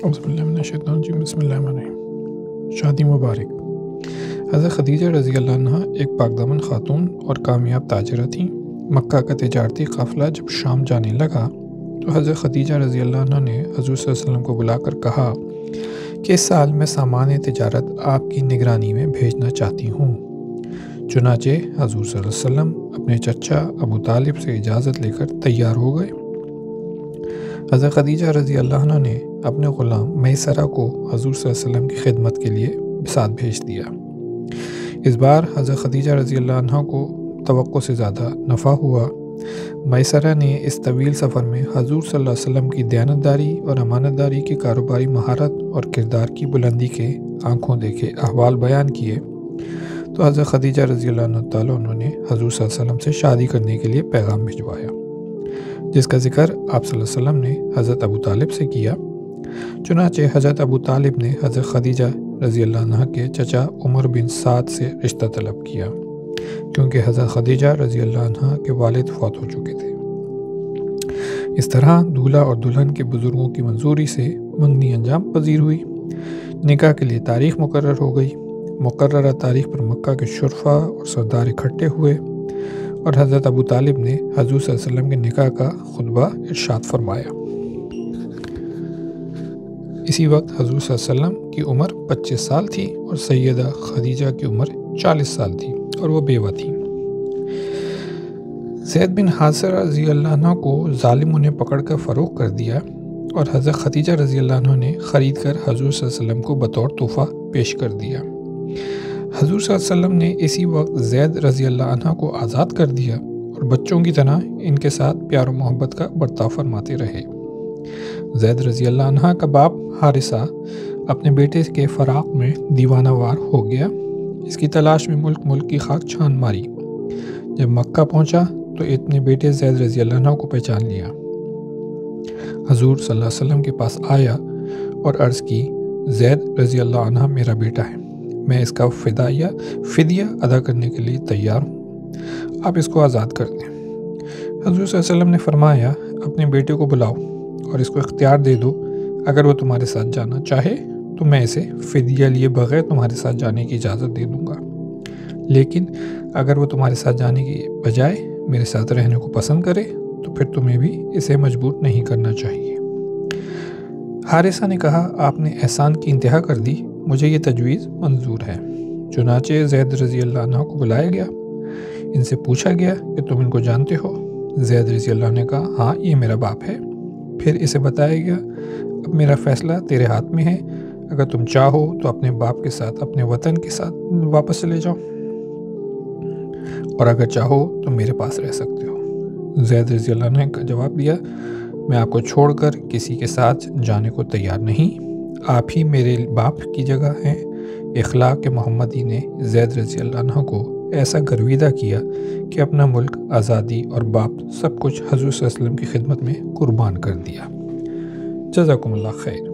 اعوذ باللہ من الشیطان الرجیم، بسم اللہ الرحمن الرحیم۔ شادی مبارک۔ حضرت خدیجہ رضی اللہ عنہ ایک پاکدامن خاتون اور کامیاب تاجرہ تھیں۔ مکہ کا تجارتی قافلہ جب شام جانے لگا تو حضرت خدیجہ رضی اللہ عنہ نے حضور صلی اللہ علیہ وسلم کو بلا کر کہا کہ اس سال میں سامان تجارت آپ کی نگرانی میں بھیجنا چاہتی ہوں۔ چنانچہ حضور صلی اللہ علیہ وسلم اپنے چچا ابو طالب سے اجازت لے کر تیار ہو گئے۔ حضرت خدیجہ رضی اللہ عنہ نے اپنے غلام میسرہ کو حضور صلی اللہ علیہ وسلم کی خدمت کے لیے بساط بھیج دیا۔ اس بار حضرت خدیجہ رضی اللہ عنہ کو توقع سے زیادہ نفع ہوا۔ میسرہ نے اس طویل سفر میں حضور صلی اللہ علیہ وسلم کی دیانتداری اور امانت داری کی کاروباری مہارت اور کردار کی بلندی کے آنکھوں دیکھے احوال بیان کیے، تو حضرت خدیجہ رضی اللہ عنہ تعالیٰ نے حضور صلی اللہ علیہ وسلم سے شادی کرنے کے لیے پیغام بھجوایا، جس کا ذکر آپ صلی اللہ علیہ وسلم نے حضرت ابو طالب سے کیا۔ چنانچہ حضرت ابو طالب نے حضرت خدیجہ رضی اللہ عنہ کے چچا عمر بن سعد سے رشتہ طلب کیا، کیونکہ حضرت خدیجہ رضی اللہ عنہ کے والد فوت ہو چکے تھے۔ اس طرح دولہا اور دلہن کے بزرگوں کی منظوری سے منگنی انجام پذیر ہوئی۔ نکاح کے لیے تاریخ مقرر ہو گئی۔ مقررہ تاریخ پر مکہ کے شرفاء اور سردار اکٹھے ہوئے اور حضرت ابو طالب نے حضور صلی اللہ علیہ وسلم کے نکاح کا خطبہ ارشاد فرمایا۔ اسی وقت حضور صلی اللہ علیہ وسلم کی عمر 25 سال تھی اور سیدہ خدیجہ کی عمر 40 سال تھی اور وہ بیوہ تھیں۔ زید بن حارثہ رضی اللہ عنہ کو ظالموں نے پکڑ کر فروخت کر دیا اور حضرت خدیجہ رضی اللہ عنہ نے خرید کر حضور صلی اللہ علیہ وسلم کو بطور تحفہ پیش کر دیا۔ حضور صلی اللہ علیہ وسلم نے اسی وقت زید رضی اللہ عنہ کو آزاد کر دیا اور بچوں کی طرح ان کے ساتھ پیار و محبت کا برتاؤ فرماتے رہے۔ زید رضی اللہ عنہ کا باپ حارثہ اپنے بیٹے کے فراق میں دیوانہ وار ہو گیا۔ اس کی تلاش میں ملک ملک کی خاک چھان ماری۔ جب مکہ پہنچا تو اتنے بیٹے زید رضی اللہ عنہ کو پہچان لیا۔ حضور صلی اللہ علیہ وسلم کے پاس آیا اور عرض کی، زید رضی اللہ عنہ میرا بیٹا ہے، میں اس کا فدیہ ادا کرنے کے لیے تیار ہوں، آپ اس کو آزاد کر دیں۔ حضور صلی اللہ علیہ وسلم نے فرمایا، اپنے بیٹے کو بلاؤ اور اس کو اختیار دے دو، اگر وہ تمہارے ساتھ جانا چاہے تو میں اسے فدیہ لیے بغیر تمہارے ساتھ جانے کی اجازت دے دوں گا، لیکن اگر وہ تمہارے ساتھ جانے کی بجائے میرے ساتھ رہنے کو پسند کرے تو پھر تمہیں بھی اسے مجبور نہیں کرنا چاہیے۔ حارثہ نے کہا، آپ نے احسان کی انتہا کر دی، مجھے یہ تجویز منظور ہے۔ چنانچہ زید رضی اللہ عنہ کو بلایا گیا۔ ان سے پوچھا گیا کہ تم ان کو جانتے ہو؟ زید رضی اللہ عنہ نے کہا، ہاں یہ میرا باپ ہے۔ پھر اسے بتایا گیا، اب میرا فیصلہ تیرے ہاتھ میں ہے، اگر تم چاہو تو اپنے باپ کے ساتھ اپنے وطن کے ساتھ واپس چلے جاؤ، اور اگر چاہو تو میرے پاس رہ سکتے ہو۔ زید رضی اللہ عنہ نے جواب دیا، میں آپ کو چھوڑ کر کسی کے ساتھ جانے کو تیار نہیں، آپ ہی میرے باپ کی جگہ ہیں۔ اخلاق محمدی نے زید رضی اللہ عنہ کو ایسا گرویدہ کیا کہ اپنا ملک، آزادی اور باپ سب کچھ حضور صلی اللہ علیہ وسلم کی خدمت میں قربان کر دیا۔ جزاکم اللہ خیر۔